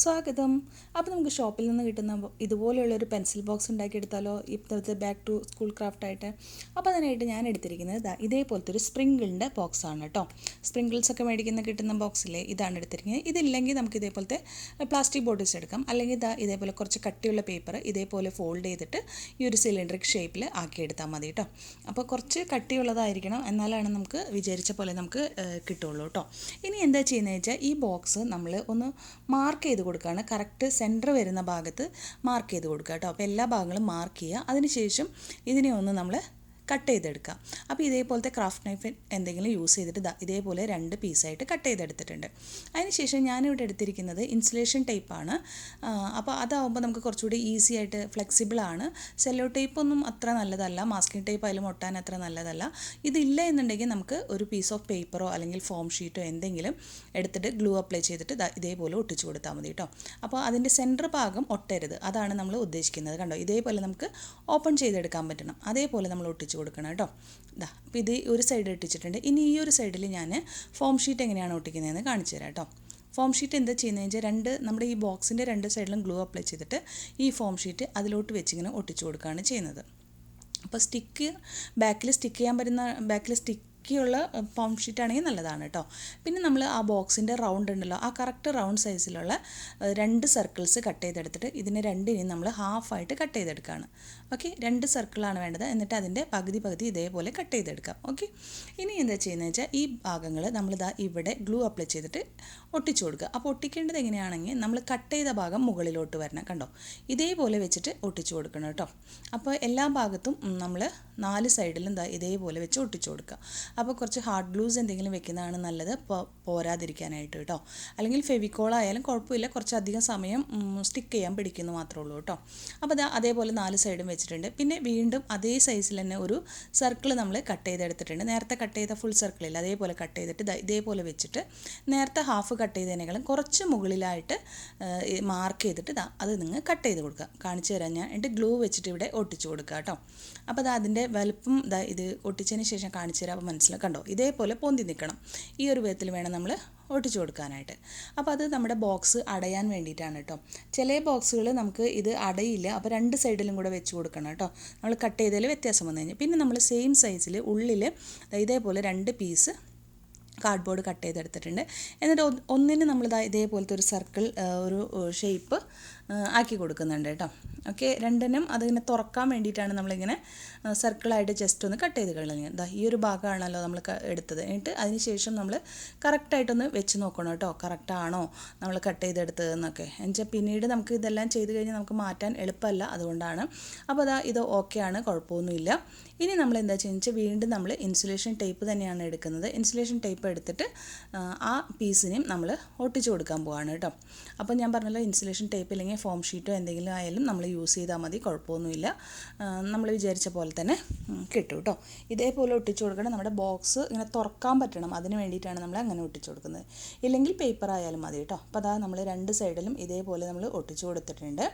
സ്വാഗതം. അപ്പോൾ നമുക്ക് ഷോപ്പിൽ നിന്ന് കിട്ടുന്ന ഇതുപോലെയുള്ളൊരു പെൻസിൽ ബോക്സ് ഉണ്ടാക്കിയെടുത്താലോ, ഇപ്പോഴത്തെ ബാക്ക് ടു സ്കൂൾ ക്രാഫ്റ്റായിട്ട്. അപ്പോൾ അതിനായിട്ട് ഞാൻ എടുത്തിരിക്കുന്നത് ഇതേപോലത്തെ ഒരു സ്പ്രിങ്കിളിൻ്റെ ബോക്സാണ് കേട്ടോ. സ്പ്രിങ്കിൾസൊക്കെ മേടിക്കുന്ന കിട്ടുന്ന ബോക്സിലെ ഇതാണ് എടുത്തിരിക്കുന്നത്. ഇതില്ലെങ്കിൽ നമുക്ക് ഇതേപോലത്തെ പ്ലാസ്റ്റിക് ബോട്ടിൽസ് എടുക്കാം. അല്ലെങ്കിൽ ഇതേപോലെ കുറച്ച് കട്ടിയുള്ള പേപ്പർ ഇതേപോലെ ഫോൾഡ് ചെയ്തിട്ട് ഈ ഒരു സിലിണ്ടറിക് ഷേപ്പിൽ ആക്കിയെടുത്താൽ മതി കേട്ടോ. അപ്പോൾ കുറച്ച് കട്ടിയുള്ളതായിരിക്കണം, എന്നാലാണ് നമുക്ക് വിചാരിച്ച പോലെ നമുക്ക് കിട്ടുള്ളൂ കേട്ടോ. ഇനി എന്താ ചെയ്യുന്നത് വെച്ചാൽ ഈ ബോക്സ് നമ്മൾ ഒന്ന് മാർക്ക് ചെയ്ത് കൊടുക്കുകയാണ്. കറക്റ്റ് സെൻറ്റർ വരുന്ന ഭാഗത്ത് മാർക്ക് ചെയ്ത് കൊടുക്കുക കേട്ടോ. അപ്പോൾ എല്ലാ ഭാഗങ്ങളും മാർക്ക് ചെയ്യുക. അതിനുശേഷം ഇതിനെ ഒന്ന് നമ്മൾ കട്ട് ചെയ്തെടുക്കാം. അപ്പോൾ ഇതേപോലത്തെ ക്രാഫ്റ്റ് നൈഫ് എന്തെങ്കിലും യൂസ് ചെയ്തിട്ട് ഇതേപോലെ 2 പീസായിട്ട് കട്ട് ചെയ്തെടുത്തിട്ടുണ്ട്. അതിനുശേഷം ഞാനിവിടെ എടുത്തിരിക്കുന്നത് ഇൻസുലേഷൻ ടേപ്പാണ്. അപ്പോൾ അതാവുമ്പോൾ നമുക്ക് കുറച്ചുകൂടി ഈസി ആയിട്ട് ഫ്ലെക്സിബിളാണ്. സെല്ലോ ടേപ്പൊന്നും അത്ര നല്ലതല്ല, മാസ്കിംഗ് ടേപ്പ് അതിലും ഒട്ടാൻ അത്ര നല്ലതല്ല. ഇതില്ല എന്നുണ്ടെങ്കിൽ നമുക്ക് ഒരു പീസ് ഓഫ് പേപ്പറോ അല്ലെങ്കിൽ ഫോം ഷീറ്റോ എന്തെങ്കിലും എടുത്തിട്ട് ഗ്ലൂ അപ്ലൈ ചെയ്തിട്ട് ഇതേപോലെ ഒട്ടിച്ചു കൊടുത്താൽ മതി കേട്ടോ. അപ്പോൾ അതിൻ്റെ സെൻറ്റർ ഭാഗം ഒട്ടരുത്, അതാണ് നമ്മൾ ഉദ്ദേശിക്കുന്നത്. കണ്ടോ, ഇതേപോലെ നമുക്ക് ഓപ്പൺ ചെയ്തെടുക്കാൻ പറ്റണം. അതേപോലെ നമ്മൾ ഒട്ടിച്ചു കൊടുക്കണം കേട്ടോ. അപ്പോൾ ഇത് ഒരു സൈഡ് ഒട്ടിച്ചിട്ടുണ്ട്. ഇനി ഈ ഒരു സൈഡിൽ ഞാൻ ഫോം ഷീറ്റ് എങ്ങനെയാണ് ഒട്ടിക്കുന്നതെന്ന് കാണിച്ചു തരാം കേട്ടോ. ഫോം ഷീറ്റ് എന്താ ചെയ്യുന്നതെന്ന് വെച്ചാൽ നമ്മുടെ ഈ ബോക്സിൻ്റെ 2 സൈഡിലും ഗ്ലൂ അപ്ലൈ ചെയ്തിട്ട് ഈ ഫോം ഷീറ്റ് അതിലോട്ട് വെച്ചിങ്ങനെ ഒട്ടിച്ചു കൊടുക്കുകയാണ് ചെയ്യുന്നത്. അപ്പോൾ ബാക്കിൽ സ്റ്റിക്ക് ചെയ്യാൻ പറ്റുന്ന ുള്ള ഫോം ഷീറ്റ് ആണെങ്കിൽ നല്ലതാണ് കേട്ടോ. പിന്നെ നമ്മൾ ആ ബോക്സിൻ്റെ റൗണ്ട് ഉണ്ടല്ലോ, ആ കറക്റ്റ് റൗണ്ട് സൈസിലുള്ള 2 സർക്കിൾസ് കട്ട് ചെയ്തെടുത്തിട്ട് ഇതിനെ രണ്ടിനെയും നമ്മൾ ഹാഫായിട്ട് കട്ട് ചെയ്തെടുക്കുകയാണ്. ഓക്കെ, 2 സർക്കിളാണ് വേണ്ടത്. എന്നിട്ട് അതിൻ്റെ പകുതി ഇതേപോലെ കട്ട് ചെയ്തെടുക്കാം. ഓക്കെ, ഇനി എന്താ ചെയ്യുന്നത് വെച്ചാൽ ഈ ഭാഗങ്ങൾ നമ്മളിതാ ഇവിടെ ഗ്ലൂ അപ്ലൈ ചെയ്തിട്ട് ഒട്ടിച്ചു കൊടുക്കുക. അപ്പോൾ ഒട്ടിക്കേണ്ടത് എങ്ങനെയാണെങ്കിൽ നമ്മൾ കട്ട് ചെയ്ത ഭാഗം മുകളിലോട്ട് വരണം. കണ്ടോ, ഇതേപോലെ വെച്ചിട്ട് ഒട്ടിച്ചു കൊടുക്കണം കേട്ടോ. അപ്പോൾ എല്ലാ ഭാഗത്തും നമ്മൾ 4 സൈഡിലും ഇതേപോലെ വെച്ച് ഒട്ടിച്ചു കൊടുക്കുക. അപ്പോൾ കുറച്ച് ഹാർഡ് ഗ്ലൂസ് എന്തെങ്കിലും വെക്കുന്നതാണ് നല്ലത്, പോരാതിരിക്കാനായിട്ട് കേട്ടോ. അല്ലെങ്കിൽ ഫെവിക്കോൾ ആയാലും കുഴപ്പമില്ല, കുറച്ചധികം സമയം സ്റ്റിക്ക് ചെയ്യാൻ പിടിക്കുന്നു മാത്രമേ ഉള്ളൂ കേട്ടോ. അപ്പോൾ അതേപോലെ 4 സൈഡും വെച്ചിട്ടുണ്ട്. പിന്നെ വീണ്ടും അതേ സൈസിൽ തന്നെ ഒരു സർക്കിൾ നമ്മൾ കട്ട് ചെയ്തെടുത്തിട്ടുണ്ട്. നേരത്തെ കട്ട് ചെയ്ത ഫുൾ സർക്കിളില്ല, അതേപോലെ കട്ട് ചെയ്തിട്ട് ഇതേപോലെ വെച്ചിട്ട് നേരത്തെ ഹാഫ് കട്ട് ചെയ്തതിനേക്കാളും കുറച്ച് മുകളിലായിട്ട് മാർക്ക് ചെയ്തിട്ട് അത് നിങ്ങൾ കട്ട് ചെയ്ത് കൊടുക്കുക. കാണിച്ചു തരാം ഞാൻ. എന്നിട്ട് ഗ്ലൂ വെച്ചിട്ട് ഇവിടെ ഒട്ടിച്ചു കൊടുക്കുക കേട്ടോ. അപ്പോൾ അതിൻ്റെ വലുപ്പം ഇത് ഒട്ടിച്ചതിന് ശേഷം കാണിച്ചു തരാം. അപ്പോൾ കണ്ടോ, ഇതേപോലെ പൊന്തി നിൽക്കണം. ഈ ഒരു വിധത്തിൽ വേണം നമ്മൾ ഒട്ടിച്ചു കൊടുക്കാനായിട്ട്. അപ്പോൾ അത് നമ്മുടെ ബോക്സ് അടയാൻ വേണ്ടിയിട്ടാണ് കേട്ടോ. ചില ബോക്സുകൾ നമുക്ക് ഇത് അടയില്ല, അപ്പോൾ 2 സൈഡിലും കൂടെ വെച്ച് കൊടുക്കണം കേട്ടോ. നമ്മൾ കട്ട് ചെയ്തതിൽ വ്യത്യാസം വന്നു കഴിഞ്ഞാൽ. പിന്നെ നമ്മൾ സെയിം സൈസിൽ ഉള്ളിൽ ഇതേപോലെ 2 പീസ് കാർഡ്ബോർഡ് കട്ട് ചെയ്തെടുത്തിട്ടുണ്ട്. എന്നിട്ട് ഒന്നിന് നമ്മൾ ഇതേപോലത്തെ ഒരു സർക്കിൾ ഒരു ഷേപ്പ് ആക്കി കൊടുക്കുന്നുണ്ട് കേട്ടോ. ഓക്കെ, രണ്ടിനും അതിങ്ങനെ തുറക്കാൻ വേണ്ടിയിട്ടാണ് നമ്മളിങ്ങനെ സർക്കിളായിട്ട് ജസ്റ്റ് ഒന്ന് കട്ട് ചെയ്ത് കളഞ്ഞത്. ഈ ഒരു ഭാഗമാണല്ലോ നമ്മൾ എടുത്തത്. എന്നിട്ട് അതിന് ശേഷം നമ്മൾ കറക്റ്റായിട്ടൊന്ന് വെച്ച് നോക്കണം കേട്ടോ, കറക്റ്റാണോ നമ്മൾ കട്ട് ചെയ്തെടുത്തതെന്നൊക്കെ. എന്നുവെച്ചാൽ പിന്നീട് നമുക്ക് ഇതെല്ലാം ചെയ്ത് കഴിഞ്ഞാൽ നമുക്ക് മാറ്റാൻ എളുപ്പമല്ല, അതുകൊണ്ടാണ്. അപ്പോൾ ഇത് ഓക്കെയാണ്, കുഴപ്പമൊന്നുമില്ല. ഇനി നമ്മൾ എന്താ ചെയ്യുന്നത്, വീണ്ടും നമ്മൾ ഇൻസുലേഷൻ ടേപ്പ് തന്നെയാണ് എടുക്കുന്നത്. ഇൻസുലേഷൻ ടേപ്പ് എടുത്തിട്ട് ആ പീസിനെയും നമ്മൾ ഒട്ടിച്ചു കൊടുക്കാൻ പോവാണ് കേട്ടോ. അപ്പോൾ ഞാൻ പറഞ്ഞല്ലോ, ഇൻസുലേഷൻ ടേപ്പ് ഇല്ലെങ്കിൽ ഫോം ഷീറ്റോ എന്തെങ്കിലും ആയാലും നമ്മൾ യൂസ് ചെയ്താൽ മതി, കുഴപ്പമൊന്നുമില്ല. നമ്മൾ വിചാരിച്ച പോലെ തന്നെ കിട്ടും കേട്ടോ. ഇതേപോലെ ഒട്ടിച്ചു കൊടുക്കണം. നമ്മുടെ ബോക്സ് ഇങ്ങനെ തുറക്കാൻ പറ്റണം, അതിന് വേണ്ടിയിട്ടാണ് നമ്മൾ അങ്ങനെ ഒട്ടിച്ചു കൊടുക്കുന്നത്. ഇല്ലെങ്കിൽ പേപ്പർ ആയാലും മതി കേട്ടോ. അപ്പോൾ നമ്മൾ 2 സൈഡിലും ഇതേപോലെ നമ്മൾ ഒട്ടിച്ചു കൊടുത്തിട്ടുണ്ട്.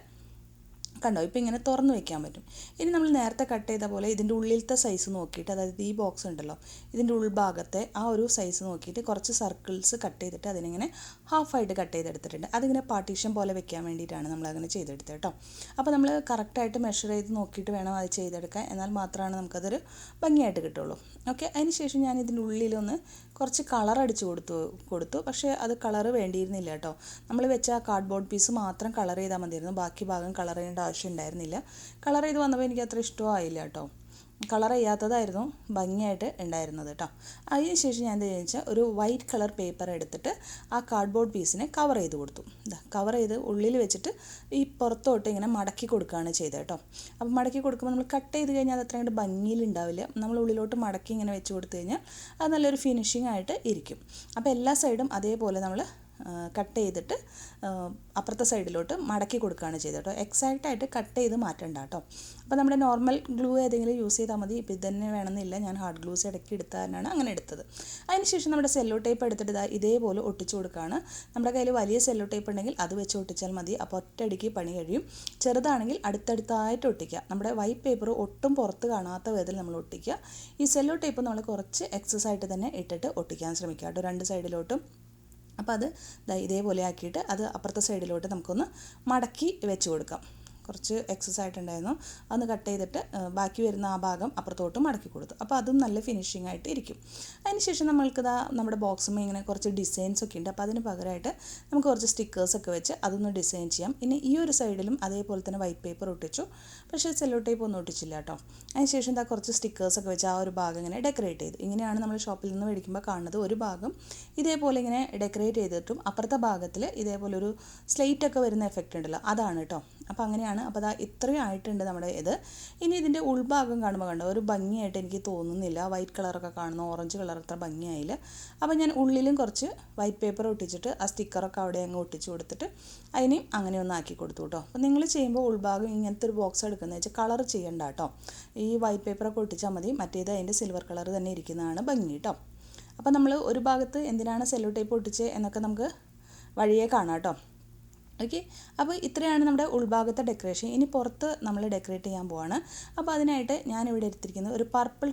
കണ്ടോ, ഇപ്പോൾ ഇങ്ങനെ തുറന്ന് വയ്ക്കാൻ പറ്റും. ഇനി നമ്മൾ നേരത്തെ കട്ട് ചെയ്ത പോലെ ഇതിൻ്റെ ഉള്ളിലത്തെ സൈസ് നോക്കിയിട്ട്, അതായത് ഈ ബോക്സ് ഉണ്ടല്ലോ, ഇതിൻ്റെ ഉൾഭാഗത്തെ ആ ഒരു സൈസ് നോക്കിയിട്ട് കുറച്ച് സർക്കിൾസ് കട്ട് ചെയ്തിട്ട് അതിനിങ്ങനെ ഹാഫായിട്ട് കട്ട് ചെയ്തെടുത്തിട്ടുണ്ട്. അതിങ്ങനെ പാർട്ടീഷൻ പോലെ വെക്കാൻ വേണ്ടിയിട്ടാണ് നമ്മളങ്ങനെ ചെയ്തെടുത്തത് കേട്ടോ. അപ്പോൾ നമ്മൾ കറക്റ്റായിട്ട് മെഷർ ചെയ്ത് നോക്കിയിട്ട് വേണം അത് ചെയ്തെടുക്കാൻ, എന്നാൽ മാത്രമാണ് നമുക്കതൊരു ഭംഗിയായിട്ട് കിട്ടുള്ളൂ. ഓക്കെ, അതിന് ശേഷം ഞാൻ ഇതിൻ്റെ ഉള്ളിലൊന്ന് കുറച്ച് കളർ അടിച്ച് കൊടുത്തു. പക്ഷേ അത് കളറ് വേണ്ടിയിരുന്നില്ല കേട്ടോ. നമ്മൾ വെച്ച ആ കാർഡ്ബോർഡ് പീസ് മാത്രം കളർ ചെയ്താൽ മതിയായിരുന്നു, ബാക്കി ഭാഗം കളർ ചെയ്യേണ്ട ആവശ്യം ഉണ്ടായിരുന്നില്ല. കളർ ചെയ്ത് വന്നപ്പോൾ എനിക്ക് അത്ര ഇഷ്ടമായില്ല കേട്ടോ. കളർ ചെയ്യാത്തതായിരുന്നു ഭംഗിയായിട്ട് ഉണ്ടായിരുന്നത് കേട്ടോ. അതിന് ശേഷം ഞാൻ എന്താ വെച്ചാൽ ഒരു വൈറ്റ് കളർ പേപ്പർ എടുത്തിട്ട് ആ കാർഡ്ബോർഡ് പീസിനെ കവർ ചെയ്ത് കൊടുത്തു. കവർ ചെയ്ത് ഉള്ളിൽ വെച്ചിട്ട് ഈ പുറത്തോട്ട് ഇങ്ങനെ മടക്കി കൊടുക്കുകയാണ് ചെയ്തത് കേട്ടോ. അപ്പോൾ മടക്കി കൊടുക്കുമ്പോൾ നമ്മൾ കട്ട് ചെയ്ത് കഴിഞ്ഞാൽ അത് അത്രയും ഭംഗിയിലുണ്ടാവില്ല. നമ്മൾ ഉള്ളിലോട്ട് മടക്കി ഇങ്ങനെ വെച്ച് കൊടുത്തു കഴിഞ്ഞാൽ അത് നല്ലൊരു ഫിനിഷിംഗ് ആയിട്ട് ഇരിക്കും. അപ്പോൾ എല്ലാ സൈഡും അതേപോലെ നമ്മൾ കട്ട് ചെയ്തിട്ട് അപ്പുറത്തെ സൈഡിലോട്ട് മടക്കി കൊടുക്കുകയാണ് ചെയ്തത് കേട്ടോ. എക്സാക്റ്റായിട്ട് കട്ട് ചെയ്ത് മാറ്റണ്ട കേട്ടോ. അപ്പോൾ നമ്മുടെ നോർമൽ ഗ്ലൂ ഏതെങ്കിലും യൂസ് ചെയ്താൽ മതി. ഇപ്പോൾ ഇതന്നെ വേണമെന്നില്ല, ഞാൻ ഹാർഡ് ഗ്ലൂസ് ഇടയ്ക്ക് എടുത്താലാണ് അങ്ങനെ എടുത്തത്. അതിനുശേഷം നമ്മുടെ സെല്ലോ ടേപ്പ് എടുത്തിട്ട് ഇതേപോലെ ഒട്ടിച്ചു കൊടുക്കുകയാണ്. നമ്മുടെ കയ്യിൽ വലിയ സെല്ലോ ടേപ്പ് ഉണ്ടെങ്കിൽ അത് വെച്ച് ഒട്ടിച്ചാൽ മതി, അപ്പോൾ ഒറ്റയടിക്ക് പണി കഴിയും. ചെറുതാണെങ്കിൽ അടുത്തടുത്തായിട്ട് ഒട്ടിക്കുക. നമ്മുടെ വൈറ്റ് പേപ്പർ ഒട്ടും പുറത്ത് കാണാത്ത വിധത്തിൽ നമ്മൾ ഒട്ടിക്കുക. ഈ സെല്ലോ ടേപ്പ് നമ്മൾ കുറച്ച് എക്സസ് ആയിട്ട് തന്നെ ഇട്ടിട്ട് ഒട്ടിക്കാൻ ശ്രമിക്കുക കേട്ടോ, 2 സൈഡിലോട്ടും. അപ്പോൾ അത് ഇതേപോലെ ആക്കിയിട്ട് അത് അപ്പുറത്തെ സൈഡിലോട്ട് നമുക്കൊന്ന് മടക്കി വെച്ച് കൊടുക്കാം. കുറച്ച് എക്സസ് ആയിട്ടുണ്ടായിരുന്നു, അതൊന്ന് കട്ട് ചെയ്തിട്ട് ബാക്കി വരുന്ന ആ ഭാഗം അപ്പുറത്തോട്ട് മടക്കി കൊടുത്തു. അപ്പോൾ അതും നല്ല ഫിനിഷിംഗ് ആയിട്ട് ഇരിക്കും. അതിനുശേഷം നമ്മൾക്കിതാ നമ്മുടെ ബോക്സുമ്പോൾ ഇങ്ങനെ കുറച്ച് ഡിസൈൻസ് ഒക്കെ ഉണ്ട്. അപ്പോൾ അതിന് പകരമായിട്ട് നമുക്ക് കുറച്ച് സ്റ്റിക്കേഴ്സൊക്കെ വെച്ച് അതൊന്ന് ഡിസൈൻ ചെയ്യാം. ഇനി ഈ ഒരു സൈഡിലും അതേപോലെ തന്നെ വൈറ്റ് പേപ്പർ ഒട്ടിച്ചു, പക്ഷേ സെല്ലോ ടേപ്പ് ഒന്നും ഒട്ടിച്ചില്ല കേട്ടോ. അതിനുശേഷം ഇതാ കുറച്ച് സ്റ്റിക്കേഴ്സൊക്കെ വെച്ച് ആ ഒരു ഭാഗം ഇങ്ങനെ ഡെക്കറേറ്റ് ചെയ്തു. ഇങ്ങനെയാണ് നമ്മൾ ഷോപ്പിൽ നിന്ന് മേടിക്കുമ്പോൾ കാണുന്നത്. ഒരു ഭാഗം ഇതേപോലെ ഇങ്ങനെ ഡെക്കറേറ്റ് ചെയ്തിട്ടും അപ്പുറത്തെ ഭാഗത്തിൽ ഇതേപോലെ ഒരു സ്ലേറ്റൊക്കെ വരുന്ന എഫക്റ്റ് ഉണ്ടല്ലോ, അതാണ് കേട്ടോ. അപ്പോൾ അങ്ങനെയാണ്. അപ്പോൾ അതാ ഇത്രയും ആയിട്ടുണ്ട് നമ്മുടെ ഇത്. ഇനി ഇതിൻ്റെ ഉൾഭാഗം കാണുമ്പോൾ കണ്ടോ ഒരു ഭംഗിയായിട്ട് എനിക്ക് തോന്നുന്നില്ല. വൈറ്റ് കളറൊക്കെ കാണുന്നു, ഓറഞ്ച് കളർ അത്ര ഭംഗിയായില്ല. അപ്പോൾ ഞാൻ ഉള്ളിലും കുറച്ച് വൈറ്റ് പേപ്പർ ഒട്ടിച്ചിട്ട് ആ സ്റ്റിക്കറൊക്കെ അവിടെ അങ്ങ് ഒട്ടിച്ച് കൊടുത്തിട്ട് അതിനെയും അങ്ങനെ ഒന്ന് ആക്കി കൊടുത്തു കേട്ടോ. അപ്പോൾ നിങ്ങൾ ചെയ്യുമ്പോൾ ഉൾഭാഗം ഇങ്ങനത്തെ ഒരു ബോക്സ് എടുക്കുന്നത് വെച്ചാൽ കളർ ചെയ്യണ്ട കേട്ടോ. ഈ വൈറ്റ് പേപ്പറൊക്കെ ഒട്ടിച്ചാൽ മതി. മറ്റേത് അതിൻ്റെ സിൽവർ കളർ തന്നെ ഇരിക്കുന്നതാണ് ഭംഗി കേട്ടോ. അപ്പോൾ നമ്മൾ ഒരു ഭാഗത്ത് എന്തിനാണ് സെല്ലോ ടേപ്പ് ഒട്ടിച്ചത് എന്നൊക്കെ നമുക്ക് വഴിയേ കാണാം കേട്ടോ. ഓക്കെ, അപ്പോൾ ഇത്രയാണ് നമ്മുടെ ഉൾഭാഗത്തെ ഡെക്കറേഷൻ. ഇനി പുറത്ത് നമ്മൾ ഡെക്കറേറ്റ് ചെയ്യാൻ പോവാണ്. അപ്പോൾ അതിനായിട്ട് ഞാനിവിടെ എടുത്തിരിക്കുന്നത് ഒരു പർപ്പിൾ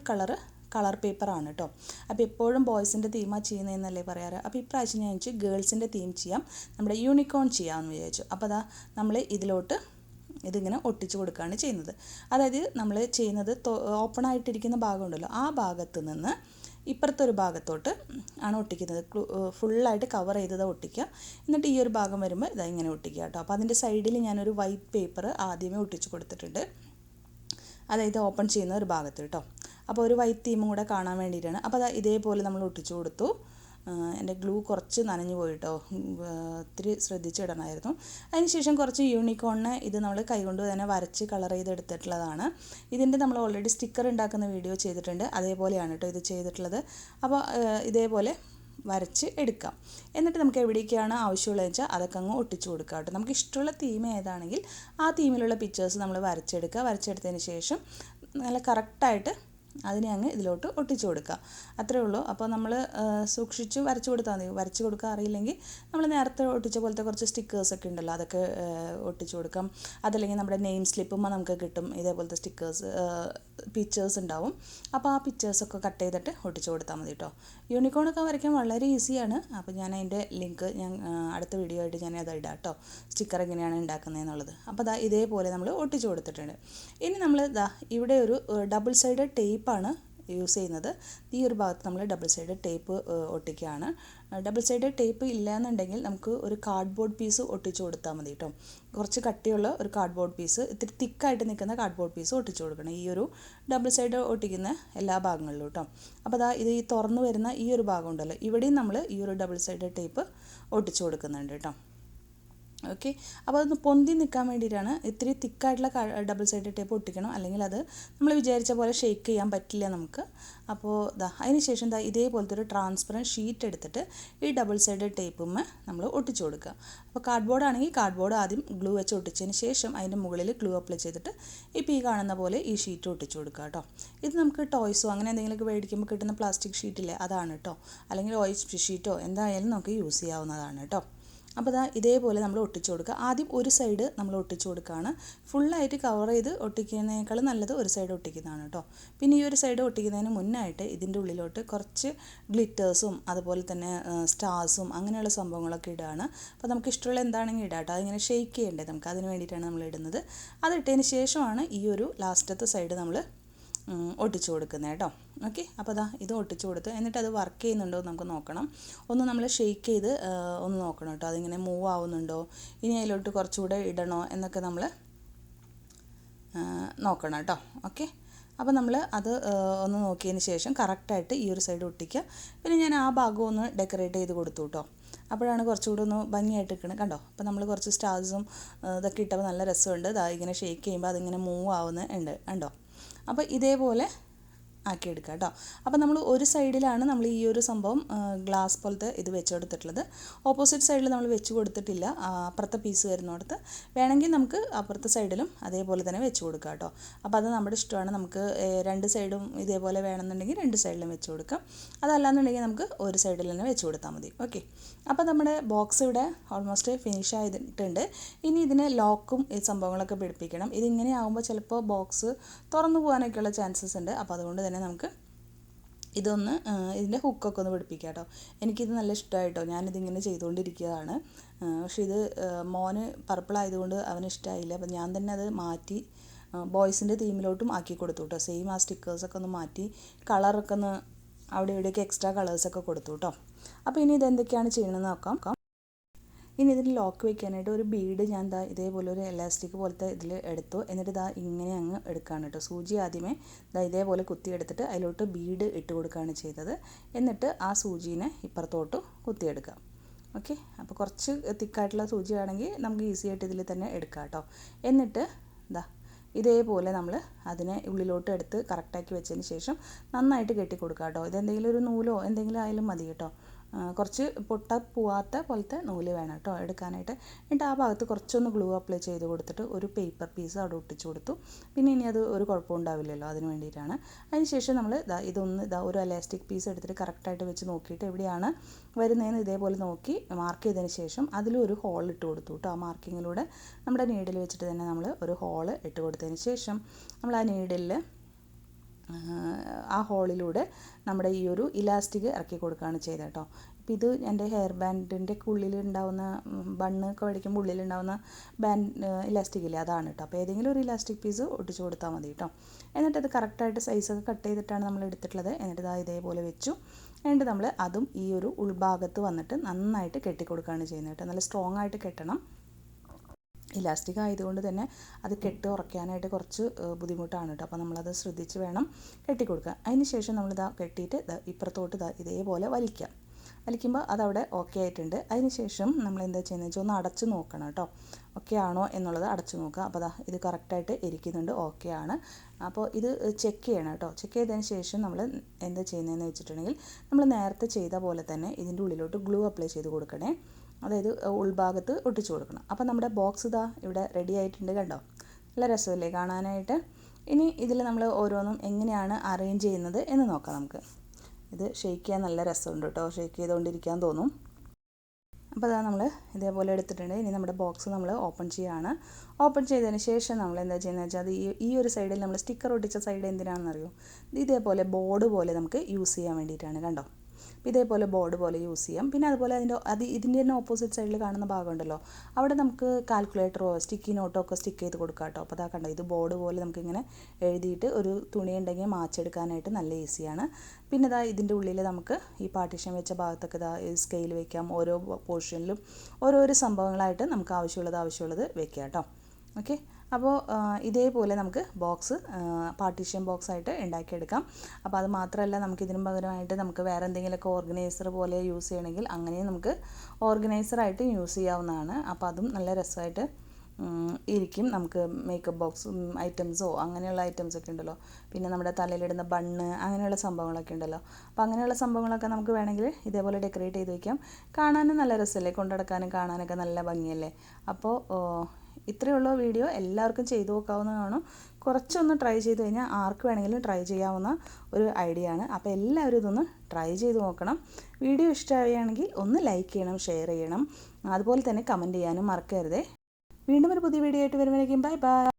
കളർ പേപ്പറാണ് കേട്ടോ. അപ്പോൾ എപ്പോഴും ബോയ്സിൻ്റെ തീമാണ് ചെയ്യുന്നതെന്നല്ലേ പറയാറ്. അപ്പോൾ ഇപ്രാവശ്യം ഞാൻ വെച്ച് ഗേൾസിൻ്റെ തീം ചെയ്യാം, നമ്മുടെ യൂണിക്കോൺ ചെയ്യാമെന്ന് വിചാരിച്ചു. അപ്പോൾ അതാ നമ്മൾ ഇതിലോട്ട് ഇതിങ്ങനെ ഒട്ടിച്ച് കൊടുക്കുകയാണ് ചെയ്യുന്നത്. അതായത് നമ്മൾ ചെയ്യുന്നത് ഓപ്പൺ ആയിട്ടിരിക്കുന്ന ഭാഗമുണ്ടല്ലോ, ആ ഭാഗത്ത് നിന്ന് ഇപ്പുറത്തൊരു ഭാഗത്തോട്ട് ആണ് ഒട്ടിക്കുന്നത്. ഫുള്ളായിട്ട് കവർ ചെയ്തത് ഒട്ടിക്കുക. എന്നിട്ട് ഈ ഒരു ഭാഗം വരുമ്പോൾ ഇതാ ഇങ്ങനെ ഒട്ടിക്കുക കേട്ടോ. അപ്പോൾ അതിൻ്റെ സൈഡിൽ ഞാനൊരു വൈറ്റ് പേപ്പർ ആദ്യമേ ഒട്ടിച്ച് കൊടുത്തിട്ടുണ്ട്, അതായത് ഓപ്പൺ ചെയ്യുന്ന ഒരു ഭാഗത്ത് കേട്ടോ. അപ്പോൾ ഒരു വൈറ്റ് തീമും കൂടെ കാണാൻ വേണ്ടിയിട്ടാണ്. അപ്പോൾ അത് ഇതേപോലെ നമ്മൾ ഒട്ടിച്ചു കൊടുത്തു. എൻ്റെ ഗ്ലൂ കുറച്ച് നനഞ്ഞു പോയിട്ടോ, ഒത്തിരി ശ്രദ്ധിച്ചിടണമായിരുന്നു. അതിനുശേഷം കുറച്ച് യൂണിക്കോണിനെ ഇത് നമ്മൾ കൈകൊണ്ട് തന്നെ വരച്ച് കളർ ചെയ്തെടുത്തിട്ടുള്ളതാണ്. ഇതിൻ്റെ നമ്മൾ ഓൾറെഡി സ്റ്റിക്കർ ഉണ്ടാക്കുന്ന വീഡിയോ ചെയ്തിട്ടുണ്ട്, അതേപോലെയാണ് കേട്ടോ ഇത് ചെയ്തിട്ടുള്ളത്. അപ്പോൾ ഇതേപോലെ വരച്ച് എടുക്കാം. എന്നിട്ട് നമുക്ക് എവിടേക്കാണ് ആവശ്യമുള്ളതെന്ന് വെച്ചാൽ അതൊക്കെ അങ്ങ് ഒട്ടിച്ചു കൊടുക്കുക കേട്ടോ. നമുക്ക് ഇഷ്ടമുള്ള തീം ഏതാണെങ്കിൽ ആ തീമിലുള്ള പിക്ചേഴ്സ് നമ്മൾ വരച്ചെടുക്കുക. വരച്ചെടുത്തതിന് ശേഷം നല്ല കറക്റ്റായിട്ട് അതിനെ അങ്ങ് ഇതിലോട്ട് ഒട്ടിച്ചു കൊടുക്കുക, അത്രേ ഉള്ളൂ. അപ്പോൾ നമ്മൾ സൂക്ഷിച്ച് വരച്ചു കൊടുത്താൽ മതി. വരച്ച് കൊടുക്കാൻ അറിയില്ലെങ്കിൽ നമ്മൾ നേരത്തെ ഒട്ടിച്ച പോലത്തെ കുറച്ച് സ്റ്റിക്കേഴ്സൊക്കെ ഉണ്ടല്ലോ, അതൊക്കെ ഒട്ടിച്ചു കൊടുക്കാം. അതല്ലെങ്കിൽ നമ്മുടെ നെയിം സ്ലിപ്പുമ്പോൾ നമുക്ക് കിട്ടും ഇതേപോലത്തെ സ്റ്റിക്കേഴ്സ്, പിക്ചേഴ്സ് ഉണ്ടാവും. അപ്പോൾ ആ പിക്ചേഴ്സൊക്കെ കട്ട് ചെയ്തിട്ട് ഒട്ടിച്ചു കൊടുത്താൽ മതി കേട്ടോ. യൂണിക്കോണൊക്കെ വരയ്ക്കാൻ വളരെ ഈസിയാണ്. അപ്പോൾ ഞാൻ അതിൻ്റെ ലിങ്ക് ഞാൻ അടുത്ത വീഡിയോ ആയിട്ട് ഞാൻ അത് ഇടാം കേട്ടോ, സ്റ്റിക്കർ എങ്ങനെയാണ് ഉണ്ടാക്കുന്നതെന്നുള്ളത്. അപ്പോൾ ദാ ഇതേപോലെ നമ്മൾ ഒട്ടിച്ചു കൊടുത്തിട്ടുണ്ട്. ഇനി നമ്മൾ ദാ ഇവിടെ ഒരു ഡബിൾ സൈഡ് ടേപ്പാണ് യൂസ് ചെയ്യുന്നത്. ഈ ഒരു ഭാഗത്ത് നമ്മൾ ഡബിൾ സൈഡ് ടേപ്പ് ഒട്ടിക്കുകയാണ്. ഡബിൾ സൈഡ് ടേപ്പ് ഇല്ലയെന്നുണ്ടെങ്കിൽ നമുക്ക് ഒരു കാർഡ്ബോർഡ് പീസ് ഒട്ടിച്ചു കൊടുത്താൽ മതി കേട്ടോ. കുറച്ച് കട്ടിയുള്ള ഒരു കാർഡ്ബോർഡ് പീസ്, ഇത്തിരി തിക്കായിട്ട് നിൽക്കുന്ന കാർഡ്ബോർഡ് പീസ് ഒട്ടിച്ചു കൊടുക്കണം ഈ ഒരു ഡബിൾ സൈഡ് ഒട്ടിക്കുന്ന എല്ലാ ഭാഗങ്ങളിലും കേട്ടോ. അപ്പോൾ അതാ ഇത് ഈ തുറന്നു വരുന്ന ഈ ഒരു ഭാഗം ഉണ്ടല്ലോ, ഇവിടെയും നമ്മൾ ഈ ഒരു ഡബിൾ സൈഡ് ടേപ്പ് ഒട്ടിച്ചു കൊടുക്കുന്നുണ്ട് കേട്ടോ. ഓക്കെ, അപ്പോൾ അതൊന്ന് പൊന്തി നിൽക്കാൻ വേണ്ടിയിട്ടാണ്. ഇത്തിരി തിക്കായിട്ടുള്ള ഡബിൾ സൈഡ് ടേപ്പ് ഒട്ടിക്കണം, അല്ലെങ്കിൽ അത് നമ്മൾ വിചാരിച്ച പോലെ ഷേക്ക് ചെയ്യാൻ പറ്റില്ല നമുക്ക്. അപ്പോൾ അതിന് ശേഷം ഇതേപോലത്തെ ഒരു ട്രാൻസ്പെറൻറ്റ് ഷീറ്റ് എടുത്തിട്ട് ഈ ഡബിൾ സൈഡ് ടേപ്പുമ്മ നമ്മൾ ഒട്ടിച്ചു കൊടുക്കുക. അപ്പോൾ കാർഡ്ബോർഡ് ആണെങ്കിൽ കാർഡ്ബോർഡ് ആദ്യം ഗ്ലൂ വെച്ച് ഒട്ടിച്ചതിന് ശേഷം അതിൻ്റെ മുകളിൽ ഗ്ലൂ അപ്ലൈ ചെയ്തിട്ട് ഇപ്പോൾ ഈ കാണുന്ന പോലെ ഈ ഷീറ്റ് ഒട്ടിച്ചു കൊടുക്കുക കേട്ടോ. ഇത് നമുക്ക് ടോയ്സോ അങ്ങനെ എന്തെങ്കിലുമൊക്കെ മേടിക്കുമ്പോൾ കിട്ടുന്ന പ്ലാസ്റ്റിക് ഷീറ്റില്ലേ, അതാണ് കേട്ടോ. അല്ലെങ്കിൽ ഓയിൽ ഷീറ്റോ എന്തായാലും നമുക്ക് യൂസ് ചെയ്യാവുന്നതാണ് കേട്ടോ. അപ്പോൾ ഇതേപോലെ നമ്മൾ ഒട്ടിച്ചു കൊടുക്കുക. ആദ്യം ഒരു സൈഡ് നമ്മൾ ഒട്ടിച്ചു കൊടുക്കുകയാണ്. ഫുള്ളായിട്ട് കവർ ചെയ്ത് ഒട്ടിക്കുന്നതിനേക്കാൾ നല്ലത് ഒരു സൈഡ് ഒട്ടിക്കുന്നതാണ് കേട്ടോ. പിന്നെ ഈ ഒരു സൈഡ് ഒട്ടിക്കുന്നതിന് മുന്നായിട്ട് ഇതിൻ്റെ ഉള്ളിലോട്ട് കുറച്ച് ഗ്ലിറ്റേഴ്സും അതുപോലെ തന്നെ സ്റ്റാർസും അങ്ങനെയുള്ള സംഭവങ്ങളൊക്കെ ഇടുകയാണ്. അപ്പോൾ നമുക്ക് ഇഷ്ടമുള്ള എന്താണെങ്കിൽ ഇടാം കേട്ടോ. അതിങ്ങനെ ഷെയ്ക്ക് ചെയ്യേണ്ടത് നമുക്ക്, അതിന് വേണ്ടിയിട്ടാണ് നമ്മൾ ഇടുന്നത്. അതിട്ടതിന് ശേഷമാണ് ഈ ഒരു ലാസ്റ്റത്തെ സൈഡ് നമ്മൾ ഒട്ടിച്ചു കൊടുക്കുന്നത് കേട്ടോ. ഓക്കെ, അപ്പോൾ ഇത് ഒട്ടിച്ചു കൊടുത്ത് എന്നിട്ട് അത് വർക്ക് ചെയ്യുന്നുണ്ടോ എന്ന് നമുക്ക് നോക്കണം. ഒന്ന് നമ്മൾ ഷെയ്ക്ക് ചെയ്ത് ഒന്ന് നോക്കണം കേട്ടോ, അതിങ്ങനെ മൂവ് ആവുന്നുണ്ടോ, ഇനി അതിലോട്ട് കുറച്ചുകൂടെ ഇടണോ എന്നൊക്കെ നമ്മൾ നോക്കണം കേട്ടോ. ഓക്കെ, അപ്പോൾ നമ്മൾ അത് ഒന്ന് നോക്കിയതിന് ശേഷം കറക്റ്റായിട്ട് ഈ ഒരു സൈഡ് ഒട്ടിക്കുക. പിന്നെ ഞാൻ ആ ഭാഗം ഒന്ന് ഡെക്കറേറ്റ് ചെയ്ത് കൊടുത്തു കേട്ടോ. അപ്പോഴാണ് കുറച്ചുകൂടെ ഒന്ന് ഭംഗിയായിട്ട് നിൽക്കുന്നത് കണ്ടോ. അപ്പോൾ നമ്മൾ കുറച്ച് സ്റ്റാർസും ഇതൊക്കെ ഇട്ടപ്പോൾ നല്ല രസമുണ്ട്. ഇങ്ങനെ ഷെയ്ക്ക് ചെയ്യുമ്പോൾ അതിങ്ങനെ മൂവ് ആവുന്നുണ്ട് കണ്ടോ. അപ്പോൾ ഇതേപോലെ ആക്കിയെടുക്കുക കേട്ടോ. അപ്പോൾ നമ്മൾ ഒരു സൈഡിലാണ് നമ്മൾ ഈ ഒരു സംഭവം ഗ്ലാസ് പോലത്തെ ഇത് വെച്ച് കൊടുത്തിട്ടുള്ളത്. ഓപ്പോസിറ്റ് സൈഡിൽ നമ്മൾ വെച്ച് കൊടുത്തിട്ടില്ല, അപ്പുറത്തെ പീസ് വരുന്നിടത്ത്. വേണമെങ്കിൽ നമുക്ക് അപ്പുറത്തെ സൈഡിലും അതേപോലെ തന്നെ വെച്ച് കൊടുക്കാം കേട്ടോ. അപ്പോൾ അത് നമ്മുടെ ഇഷ്ടമാണ്. നമുക്ക് രണ്ട് സൈഡും ഇതേപോലെ വേണമെന്നുണ്ടെങ്കിൽ രണ്ട് സൈഡിലും വെച്ച് കൊടുക്കാം. അതല്ലാന്നുണ്ടെങ്കിൽ നമുക്ക് ഒരു സൈഡിൽ തന്നെ വെച്ച് കൊടുത്താൽ മതി. ഓക്കെ, അപ്പോൾ നമ്മുടെ ബോക്സ് ഇവിടെ ഓൾമോസ്റ്റ് ഫിനിഷ് ആയിട്ടുണ്ട്. ഇനി ഇതിന് ലോക്കും ഈ സംഭവങ്ങളൊക്കെ പിടിപ്പിക്കണം. ഇതിങ്ങനെ ആകുമ്പോൾ ചിലപ്പോൾ ബോക്സ് തുറന്നു പോകാനൊക്കെയുള്ള ചാൻസസ് ഉണ്ട്. അപ്പോൾ അതുകൊണ്ട് തന്നെ നമുക്ക് ഇതൊന്ന് ഇതിൻ്റെ ഹുക്കൊക്കെ ഒന്ന് പിടിപ്പിക്കുക കേട്ടോ. എനിക്കിത് നല്ല ഇഷ്ടമായിട്ടോ, ഞാനിതിങ്ങനെ ചെയ്തുകൊണ്ടിരിക്കുകയാണ്. പക്ഷേ ഇത് മോന് പർപ്പിൾ ആയതുകൊണ്ട് അവന് ഇഷ്ടമായില്ല. അപ്പം ഞാൻ തന്നെ അത് മാറ്റി ബോയ്സിൻ്റെ തീമിലോട്ടും ആക്കി കൊടുത്തു കേട്ടോ. സെയിം ആ സ്റ്റിക്കേഴ്സൊക്കെ ഒന്ന് മാറ്റി കളറൊക്കെ ഒന്ന് അവിടെ ഇവിടെയൊക്കെ എക്സ്ട്രാ കളേഴ്സൊക്കെ കൊടുത്തു കേട്ടോ. അപ്പോൾ ഇനി ഇതെന്തൊക്കെയാണ് ചെയ്യണമെന്ന് നോക്കാം. ഇനി ഇതിന് ലോക്ക് വെക്കാനായിട്ട് ഒരു ബീഡ് ഞാൻ ഇതേപോലെ ഒരു എലാസ്റ്റിക് പോലത്തെ ഇതിൽ എടുത്തു. എന്നിട്ട് ഇങ്ങനെ അങ്ങ് എടുക്കുകയാണ് കേട്ടോ. സൂചി ആദ്യമേ ഇതേപോലെ കുത്തിയെടുത്തിട്ട് അതിലോട്ട് ബീഡ് ഇട്ട് കൊടുക്കുകയാണ് ചെയ്തത്. എന്നിട്ട് ആ സൂചീനെ ഇപ്പുറത്തോട്ട് കുത്തിയെടുക്കുക. ഓക്കെ, അപ്പോൾ കുറച്ച് തിക്കായിട്ടുള്ള സൂചി ആണെങ്കിൽ നമുക്ക് ഈസി ആയിട്ട് ഇതിൽ തന്നെ എടുക്കാം കേട്ടോ. എന്നിട്ട് ഇതേപോലെ നമ്മൾ അതിനെ ഉള്ളിലോട്ട് എടുത്ത് കറക്റ്റാക്കി വെച്ചതിന് ശേഷം നന്നായിട്ട് കെട്ടി കൊടുക്കുക കേട്ടോ. ഇതെന്തെങ്കിലും ഒരു നൂലോ എന്തെങ്കിലും ആയാലും മതി കേട്ടോ. കുറച്ച് പൊട്ട പോവാത്ത പോലത്തെ നൂല് വേണം കേട്ടോ എടുക്കാനായിട്ട്. എന്നിട്ട് ആ ഭാഗത്ത് കുറച്ചൊന്ന് ഗ്ലൂ അപ്ലൈ ചെയ്ത് കൊടുത്തിട്ട് ഒരു പേപ്പർ പീസ് അവിടെ ഒട്ടിച്ച് കൊടുത്തു. പിന്നെ ഇനി അത് ഒരു കുഴപ്പമുണ്ടാവില്ലല്ലോ, അതിന് വേണ്ടിയിട്ടാണ്. അതിന് ശേഷം നമ്മൾ ഒരു എലാസ്റ്റിക് പീസ് എടുത്തിട്ട് കറക്റ്റായിട്ട് വെച്ച് നോക്കിയിട്ട് എവിടെയാണ് വരുന്നതെന്ന് ഇതേപോലെ നോക്കി മാർക്ക് ചെയ്തതിന് ശേഷം അതിലും ഒരു ഹോൾ ഇട്ട് കൊടുത്തു കേട്ടോ. ആ മാർക്കിങ്ങിലൂടെ നമ്മുടെ നീഡിൽ വെച്ചിട്ട് തന്നെ നമ്മൾ ഒരു ഹോൾ ഇട്ട് കൊടുത്തതിന് ശേഷം നമ്മൾ ആ നീഡിൽ ആ ഹോളിലൂടെ നമ്മുടെ ഈ ഒരു ഇലാസ്റ്റിക് ഇറക്കി കൊടുക്കുകയാണ് ചെയ്തത് കേട്ടോ. അപ്പോൾ ഇത് എൻ്റെ ഹെയർ ബാൻഡിൻ്റെ ഉള്ളിലുണ്ടാവുന്ന ബണ്ണൊക്കെ മേടിക്കുമ്പോൾ ഉള്ളിലുണ്ടാവുന്ന ഇലാസ്റ്റിക് ഇല്ലേ, അതാണ് കേട്ടോ. അപ്പോൾ ഏതെങ്കിലും ഒരു ഇലാസ്റ്റിക് പീസ് ഒട്ടിച്ച് കൊടുത്താൽ മതി കേട്ടോ. എന്നിട്ട് അത് കറക്റ്റായിട്ട് സൈസൊക്കെ കട്ട് ചെയ്തിട്ടാണ് നമ്മൾ എടുത്തിട്ടുള്ളത്. എന്നിട്ട് ഇതേപോലെ വെച്ചു. എന്നിട്ട് നമ്മൾ അതും ഈ ഒരു ഉൾഭാഗത്ത് വന്നിട്ട് നന്നായിട്ട് കെട്ടിക്കൊടുക്കുകയാണ് ചെയ്യുന്നത് കേട്ടോ. നല്ല സ്ട്രോങ് ആയിട്ട് കെട്ടണം. ഇലാസ്റ്റിക് ആയതുകൊണ്ട് തന്നെ അത് കെട്ടി ഉറക്കാനായിട്ട് കുറച്ച് ബുദ്ധിമുട്ടാണ് കേട്ടോ. അപ്പോൾ നമ്മളത് ശ്രദ്ധിച്ച് വേണം കെട്ടിക്കൊടുക്കുക. അതിന് ശേഷം നമ്മളിതാ കെട്ടിയിട്ട് ഇപ്പുറത്തോട്ട് ഇതേപോലെ വലിക്കുമ്പോൾ അതവിടെ ഓക്കെ ആയിട്ടുണ്ട്. അതിന് ശേഷം നമ്മൾ എന്താ ചെയ്യുന്നത് വെച്ചാൽ ഒന്ന് അടച്ച് നോക്കണം കേട്ടോ. ഓക്കെ ആണോ എന്നുള്ളത് അടച്ച് നോക്കുക. അപ്പോൾ ഇത് കറക്റ്റായിട്ട് ഇരിക്കുന്നുണ്ട്, ഓക്കെ ആണ്. അപ്പോൾ ഇത് ചെക്ക് ചെയ്യണം കേട്ടോ. ചെക്ക് ചെയ്തതിന് ശേഷം നമ്മൾ എന്താ ചെയ്യുന്നതെന്ന് വെച്ചിട്ടുണ്ടെങ്കിൽ നമ്മൾ നേരത്തെ ചെയ്ത പോലെ തന്നെ ഇതിൻ്റെ ഉള്ളിലോട്ട് ഗ്ലൂ അപ്ലൈ ചെയ്ത് കൊടുക്കണേ. അതായത് ഉൾഭാഗത്ത് ഒട്ടിച്ചു കൊടുക്കണം. അപ്പോൾ നമ്മുടെ ബോക്സ് ഇവിടെ റെഡി ആയിട്ടുണ്ട് കണ്ടോ. നല്ല രസമല്ലേ കാണാനായിട്ട്. ഇനി ഇതിൽ നമ്മൾ ഓരോന്നും എങ്ങനെയാണ് അറേഞ്ച് ചെയ്യുന്നത് എന്ന് നോക്കാം നമുക്ക്. ഇത് ഷെയ്ക്ക് ചെയ്യാൻ നല്ല രസമുണ്ട് കേട്ടോ, ഷെയ്ക്ക് ചെയ്തുകൊണ്ടിരിക്കാൻ തോന്നും. അപ്പോൾ നമ്മൾ ഇതേപോലെ എടുത്തിട്ടുണ്ട്. ഇനി നമ്മുടെ ബോക്സ് നമ്മൾ ഓപ്പൺ ചെയ്യുകയാണ്. ഓപ്പൺ ചെയ്തതിന് ശേഷം നമ്മൾ എന്താ ചെയ്യുന്നത് വെച്ചാൽ ഈ ഒരു സൈഡിൽ നമ്മൾ സ്റ്റിക്കർ ഒട്ടിച്ച സൈഡ് എന്തിനാണെന്നറിയോ, ഇതേപോലെ ബോർഡ് പോലെ നമുക്ക് യൂസ് ചെയ്യാൻ വേണ്ടിയിട്ടാണ് കണ്ടോ. ഇതേപോലെ ബോർഡ് പോലെ യൂസ് ചെയ്യാം. പിന്നെ അതുപോലെ ഇതിൻ്റെ തന്നെ ഓപ്പോസിറ്റ് സൈഡിൽ കാണുന്ന ഭാഗമുണ്ടല്ലോ, അവിടെ നമുക്ക് കാൽക്കുലേറ്ററോ സ്റ്റിക്കി നോട്ടോ ഒക്കെ സ്റ്റിക്ക് ചെയ്ത് കൊടുക്കാം കേട്ടോ. അപ്പോൾ കണ്ടോ, ഇത് ബോർഡ് പോലെ നമുക്കിങ്ങനെ എഴുതിയിട്ട് ഒരു തുണി ഉണ്ടെങ്കിൽ മാച്ചെടുക്കാനായിട്ട് നല്ല ഈസിയാണ്. പിന്നെ ഇതിൻ്റെ ഉള്ളിൽ നമുക്ക് ഈ പാർട്ടീഷൻ വെച്ച ഭാഗത്തൊക്കെ സ്കെയിൽ വയ്ക്കാം. ഓരോ പോർഷനിലും ഓരോരോ സംഭവങ്ങളായിട്ട് നമുക്ക് ആവശ്യമുള്ളത് വെക്കാം കേട്ടോ. ഓക്കെ, അപ്പോൾ ഇതേപോലെ നമുക്ക് ബോക്സ് പാർട്ടീഷൻ ബോക്സ് ആയിട്ട് ഉണ്ടാക്കിയെടുക്കാം. അപ്പോൾ അത് മാത്രമല്ല, നമുക്ക് ഇതിന് പകരമായിട്ട് നമുക്ക് വേറെ എന്തെങ്കിലുമൊക്കെ ഓർഗനൈസർ പോലെ യൂസ് ചെയ്യണമെങ്കിൽ അങ്ങനെയും നമുക്ക് ഓർഗനൈസറായിട്ട് യൂസ് ചെയ്യാവുന്നതാണ്. അപ്പോൾ അതും നല്ല രസമായിട്ട് ഇരിക്കും. നമുക്ക് മേക്കപ്പ് ബോക്സ് ഐറ്റംസോ അങ്ങനെയുള്ള ഐറ്റംസൊക്കെ ഉണ്ടല്ലോ, പിന്നെ നമ്മുടെ തലയിലിടുന്ന ബണ്ണ് അങ്ങനെയുള്ള സംഭവങ്ങളൊക്കെ ഉണ്ടല്ലോ. അപ്പോൾ അങ്ങനെയുള്ള സംഭവങ്ങളൊക്കെ നമുക്ക് വേണമെങ്കിൽ ഇതേപോലെ ഡെക്കറേറ്റ് ചെയ്ത് വയ്ക്കാം. കാണാനും നല്ല രസമല്ലേ, കൊണ്ടുനടക്കാനും കാണാനൊക്കെ നല്ല ഭംഗിയല്ലേ. അപ്പോൾ ഇത്രയുള്ള വീഡിയോ എല്ലാവർക്കും ചെയ്തു നോക്കാവുന്നതാണ്. കുറച്ചൊന്ന് ട്രൈ ചെയ്ത് കഴിഞ്ഞാൽ ആർക്ക് വേണമെങ്കിലും ട്രൈ ചെയ്യാവുന്ന ഒരു ഐഡിയ ആണ്. അപ്പോൾ എല്ലാവരും ഇതൊന്ന് ട്രൈ ചെയ്ത് നോക്കണം. വീഡിയോ ഇഷ്ടമാവുകയാണെങ്കിൽ ഒന്ന് ലൈക്ക് ചെയ്യണം, ഷെയർ ചെയ്യണം, അതുപോലെ തന്നെ കമൻറ്റ് ചെയ്യാനും മറക്കരുതേ. വീണ്ടും ഒരു പുതിയ വീഡിയോ ആയിട്ട് വരുമ്പോഴേക്കും ബൈ ബൈ.